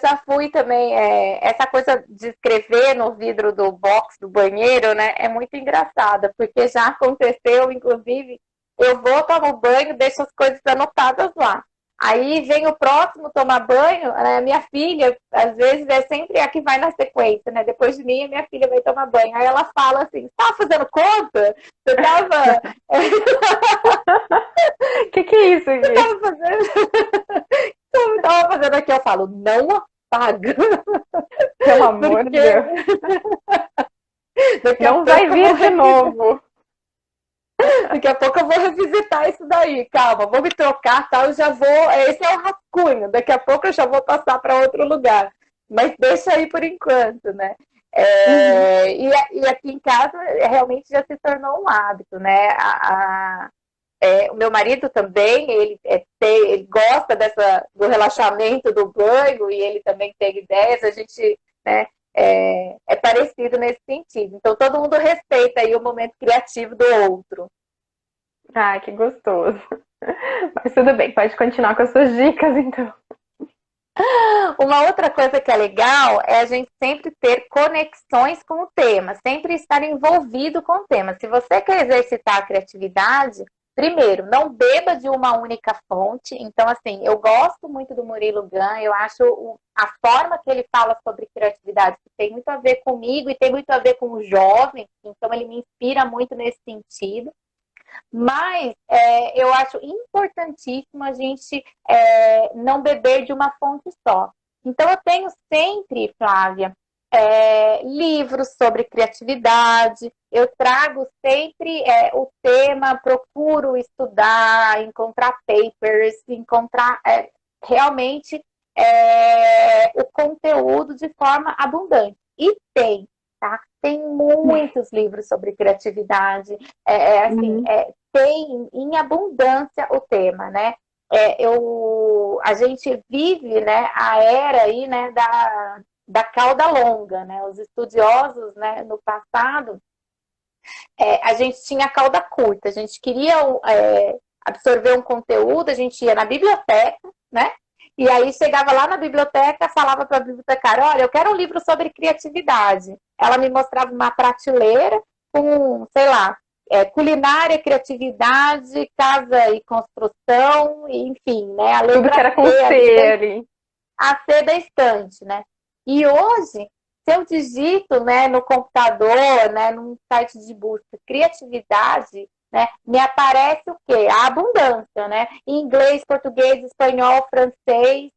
já fui também. Essa coisa de escrever no vidro do box do banheiro, né? É muito engraçada, porque já aconteceu, inclusive, eu vou tomar banho, deixo as coisas anotadas lá. Aí vem o próximo tomar banho, né? Minha filha, às vezes, é sempre a que vai na sequência, né? Depois de mim, a minha filha vai tomar banho. Aí ela fala assim: "Você tava fazendo conta? Você tava. Que é isso, Você gente? tava fazendo. Eu tava fazendo aqui", eu falo, não apaga. Pelo amor de Porque Deus. daqui a Não vai pouco eu vir de novo. daqui a pouco eu vou revisitar isso daí. Calma, vou me trocar, tá? Eu já vou. Esse é o rascunho. Daqui a pouco eu já vou passar para outro lugar. Mas deixa aí por enquanto, né? E aqui em casa realmente já se tornou um hábito, né? O meu marido também, ele gosta do relaxamento do banho e ele também tem ideias, a gente, né, é parecido nesse sentido. Então, todo mundo respeita aí o momento criativo do outro. Ah, que gostoso. Mas tudo bem, pode continuar com as suas dicas, então. Uma outra coisa que é legal é a gente sempre ter conexões com o tema, sempre estar envolvido com o tema. Se você quer exercitar a criatividade, primeiro, não beba de uma única fonte. Então, assim, eu gosto muito do Murilo Gun, eu acho a forma que ele fala sobre criatividade que tem muito a ver comigo e tem muito a ver com o jovem, então ele me inspira muito nesse sentido. Mas eu acho importantíssimo a gente não beber de uma fonte só. Então, eu tenho sempre, Flávia, livros sobre criatividade, eu trago sempre o tema, procuro estudar, encontrar papers, encontrar realmente o conteúdo de forma abundante. E tem, tá? Tem muitos livros sobre criatividade, tem em abundância o tema, né? A gente vive, né, a era aí, né, da cauda longa, né? Os estudiosos, né, no passado, a gente tinha a cauda curta, a gente queria absorver um conteúdo, a gente ia na biblioteca, né? E aí chegava lá na biblioteca, falava para a bibliotecária: olha, eu quero um livro sobre criatividade. Ela me mostrava uma prateleira com, sei lá, culinária, criatividade, casa e construção, enfim, né? A Tudo letra que era com C C ali. a C da estante, né? E hoje, se eu digito, né, no computador, né, num site de busca criatividade, né, me aparece o quê? A abundância, né? Em inglês, português, espanhol, francês,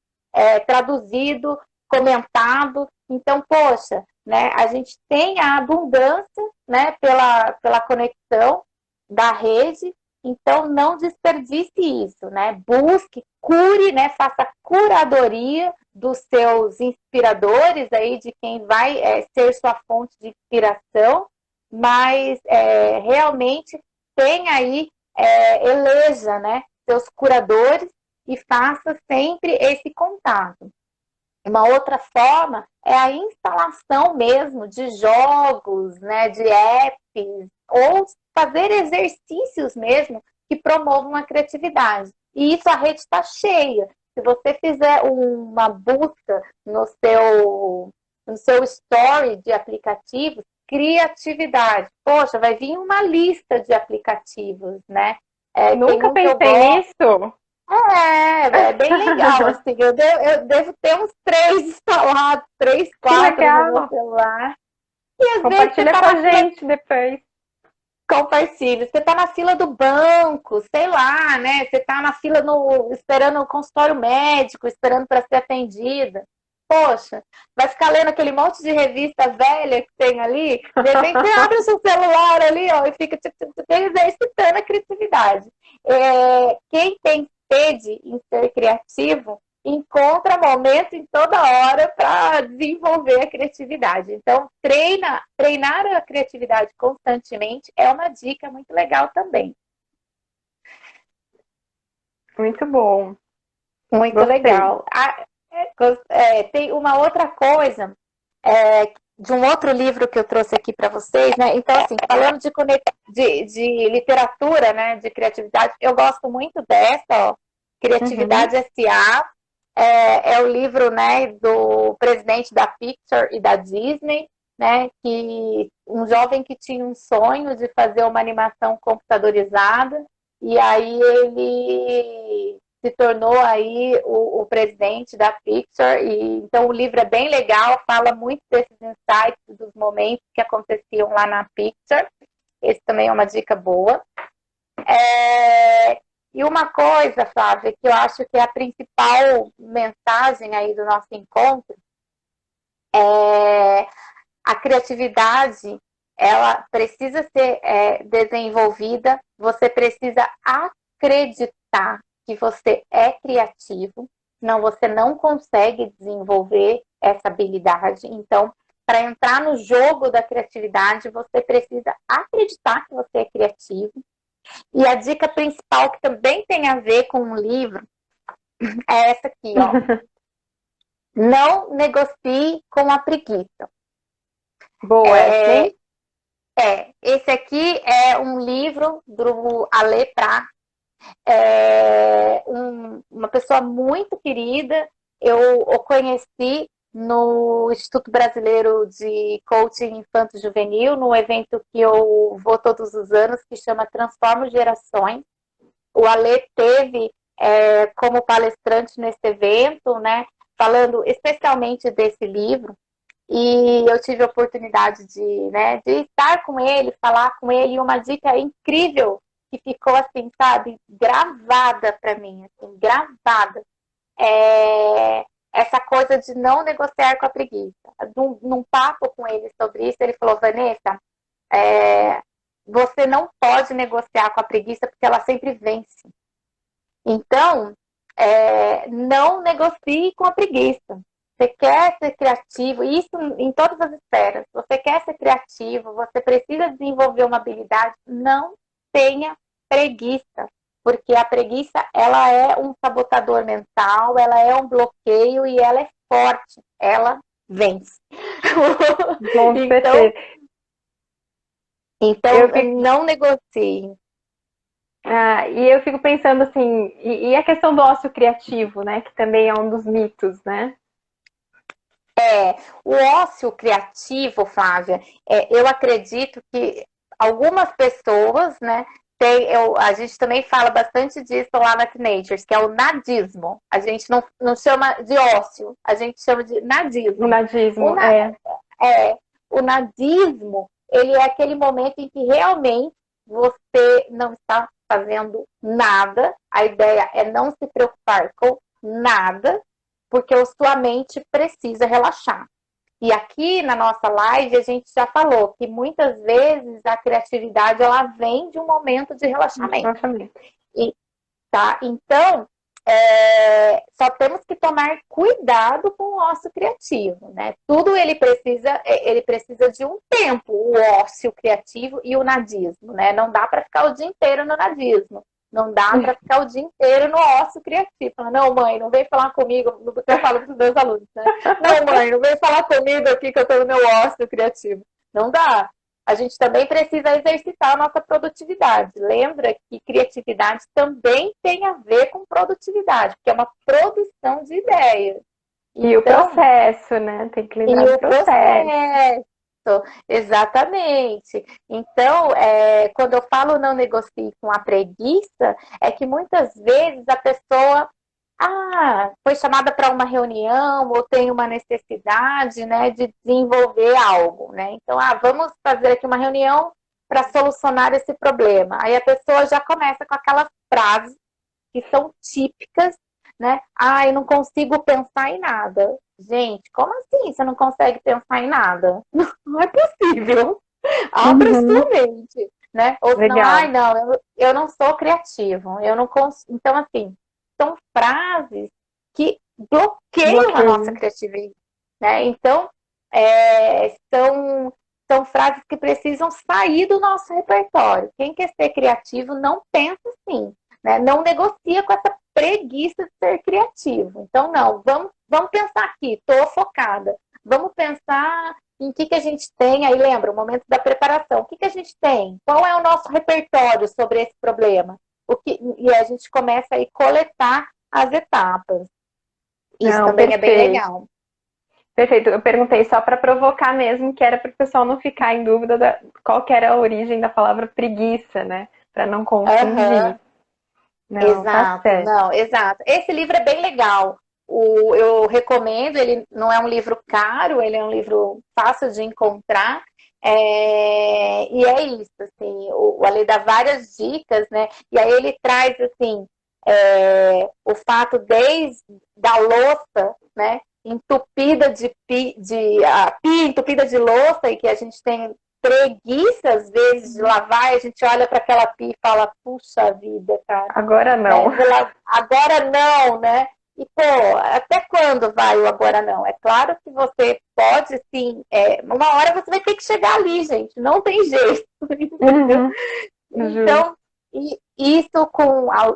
traduzido, comentado. Então, poxa, né, a gente tem a abundância, né, pela conexão da rede. Então, não desperdice isso, né? Busque, cure, né? Faça curadoria dos seus inspiradores aí, de quem vai ser sua fonte de inspiração, mas realmente tenha aí, eleja, né, seus curadores e faça sempre esse contato. Uma outra forma é a instalação mesmo de jogos, né, de apps, ou fazer exercícios mesmo que promovam a criatividade. E isso a rede está cheia. Se você fizer uma busca no seu story de aplicativos, criatividade. Poxa, vai vir uma lista de aplicativos, né? Nunca pensei nisso. É bem legal, assim, eu devo ter uns 3 instalados, 3, 4 no meu celular. E às vezes você Compartilha tá com a na fila, gente depois. compartilha, você tá na fila do banco, sei lá, né? Você tá na fila esperando o consultório médico, esperando para ser atendida. Poxa, vai ficar lendo aquele monte de revista velha que tem ali, de repente você abre o seu celular ali, ó, e fica exercitando a criatividade. Quem tem sede em ser criativo, encontra momento em toda hora para desenvolver a criatividade. Então, treinar a criatividade constantemente é uma dica muito legal também. Muito bom. Muito Gostei. legal. Tem uma outra coisa de um outro livro que eu trouxe aqui para vocês, né? Então, assim, falando de literatura, né, de criatividade, eu gosto muito dessa, ó, Criatividade S.A. É o livro, né, do presidente da Pixar e da Disney, né, que um jovem que tinha um sonho de fazer uma animação computadorizada, e aí ele se tornou aí o presidente da Pixar, e então o livro é bem legal, fala muito desses insights, dos momentos que aconteciam lá na Pixar. Esse também é uma dica boa. E uma coisa, Flávia, que eu acho que é a principal mensagem aí do nosso encontro é a criatividade, ela precisa ser desenvolvida, você precisa acreditar que você é criativo, senão você não consegue desenvolver essa habilidade. Então, para entrar no jogo da criatividade, você precisa acreditar que você é criativo. E a dica principal, que também tem a ver com o livro, é essa aqui, ó. Não negocie com a preguiça. Boa, hein? Esse aqui é um livro do Ale Prat, uma pessoa muito querida. Eu o conheci no Instituto Brasileiro de Coaching Infanto-Juvenil, num evento que eu vou todos os anos, que chama Transforma Gerações. O Ale teve como palestrante nesse evento, né, falando especialmente desse livro, e eu tive a oportunidade de estar com ele, falar com ele, e uma dica incrível que ficou assim, sabe, gravada para mim, assim, gravada. Essa coisa de não negociar com a preguiça. Num papo com ele sobre isso, ele falou: Vanessa, você não pode negociar com a preguiça porque ela sempre vence. Então, não negocie com a preguiça. Você quer ser criativo, isso em todas as esferas. Você quer ser criativo, você precisa desenvolver uma habilidade, não tenha preguiça. Porque a preguiça, ela é um sabotador mental, ela é um bloqueio e ela é forte. Ela vence. Então não negocie. E eu fico pensando assim, e a questão do ócio criativo, né? Que também é um dos mitos, né? O ócio criativo, Flávia, eu acredito que algumas pessoas, né? A gente também fala bastante disso lá na Teenagers, que é o nadismo. A gente não chama de ócio, a gente chama de nadismo. O nadismo, o nadismo, ele é aquele momento em que realmente você não está fazendo nada. A ideia é não se preocupar com nada, porque a sua mente precisa relaxar. E aqui na nossa live a gente já falou que muitas vezes a criatividade ela vem de um momento de relaxamento. Então, só temos que tomar cuidado com o ócio criativo, né? Tudo ele precisa de um tempo, o ócio criativo e o nadismo, né? Não dá para ficar o dia inteiro no nadismo. Não dá para ficar o dia inteiro no ócio criativo. Não, mãe, não vem falar comigo. Eu falo para os meus alunos, né? Não, mãe, não vem falar comigo aqui que eu estou no meu ócio criativo. Não dá. a gente também precisa exercitar a nossa produtividade. Lembra que criatividade também tem a ver com produtividade, porque é uma produção de ideias. E o processo, né? Tem que lembrar do processo. Exatamente. Então, quando eu falo não negocie com a preguiça, é que muitas vezes a pessoa foi chamada para uma reunião ou tem uma necessidade, né, de desenvolver algo, né? Então, vamos fazer aqui uma reunião para solucionar esse problema. Aí a pessoa já começa com aquelas frases que são típicas, né? Eu não consigo pensar em nada. Gente, como assim você não consegue pensar em nada? Não é possível. Abra sua mente, né? Ou senão, não, eu não sou criativo, eu não consigo. Então, assim, são frases que bloqueiam a nossa criatividade, né? Então, são frases que precisam sair do nosso repertório. Quem quer ser criativo não pensa assim, né? Não negocia com essa preguiça de ser criativo. Então, não, vamos pensar aqui, estou focada. Vamos pensar em que a gente tem, aí lembra, o momento da preparação. O que a gente tem? Qual é o nosso repertório sobre esse problema? E a gente começa aí a coletar as etapas. Isso também é bem legal. Perfeito. Eu perguntei só para provocar mesmo, que era para o pessoal não ficar em dúvida qual que era a origem da palavra preguiça, né? Para não confundir. Não, exato, exato. Esse livro é bem legal. Eu recomendo, ele não é um livro caro, ele é um livro fácil de encontrar. E é isso, assim, o Ale dá várias dicas, né? E aí ele traz, assim, o fato desde da louça, né? Entupida de pia entupida de louça, e que a gente tem preguiça, às vezes, de lavar, e a gente olha para aquela pia e fala, puxa vida, cara. Agora não. Agora não, né? E, pô, até quando vai o agora não? É claro que você pode, sim, uma hora você vai ter que chegar ali, gente, não tem jeito. Então, isso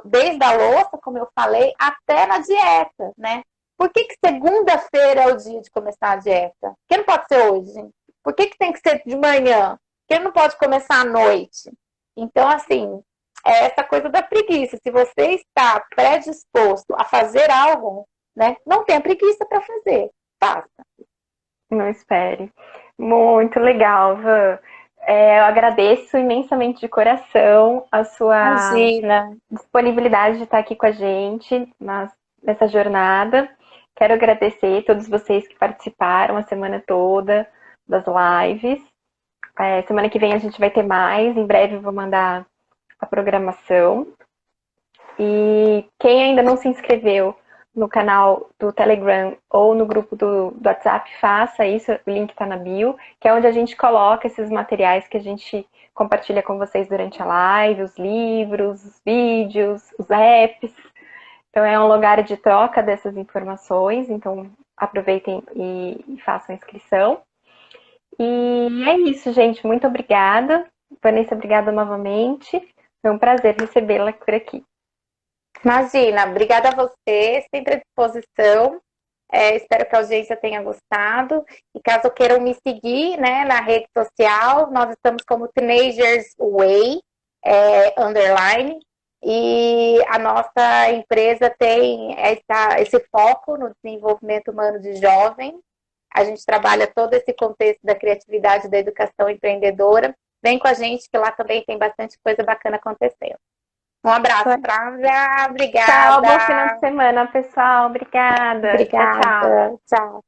desde a louça, como eu falei, até na dieta, né? Por que segunda-feira é o dia de começar a dieta? Por que não pode ser hoje, gente? Por que tem que ser de manhã? Por que não pode começar à noite? Então, assim, é essa coisa da preguiça. Se você está predisposto a fazer algo, né, não tenha preguiça para fazer. Faça. Não espere. Muito legal, Van. Eu agradeço imensamente de coração a sua disponibilidade de estar aqui com a gente nessa jornada. Quero agradecer a todos vocês que participaram a semana toda das lives. Semana que vem a gente vai ter mais. Em breve eu vou mandar a programação. E quem ainda não se inscreveu no canal do Telegram ou no grupo do WhatsApp, faça isso, o link está na bio, que é onde a gente coloca esses materiais que a gente compartilha com vocês durante a live, os livros, os vídeos, os apps. Então é um lugar de troca dessas informações, então aproveitem e façam a inscrição. E é isso, gente, muito obrigada. Vanessa, obrigada novamente. Foi um prazer recebê-la por aqui. Imagina, obrigada a você, sempre à disposição. Espero que a audiência tenha gostado. E caso queiram me seguir, né, na rede social, nós estamos como Teenagers Way, _. E a nossa empresa tem esse foco no desenvolvimento humano de jovens. A gente trabalha todo esse contexto da criatividade e da educação empreendedora. Vem com a gente, que lá também tem bastante coisa bacana acontecendo. Um abraço, Flávia. Obrigada. Tchau, bom final de semana, pessoal. Obrigada. Obrigada. Tchau.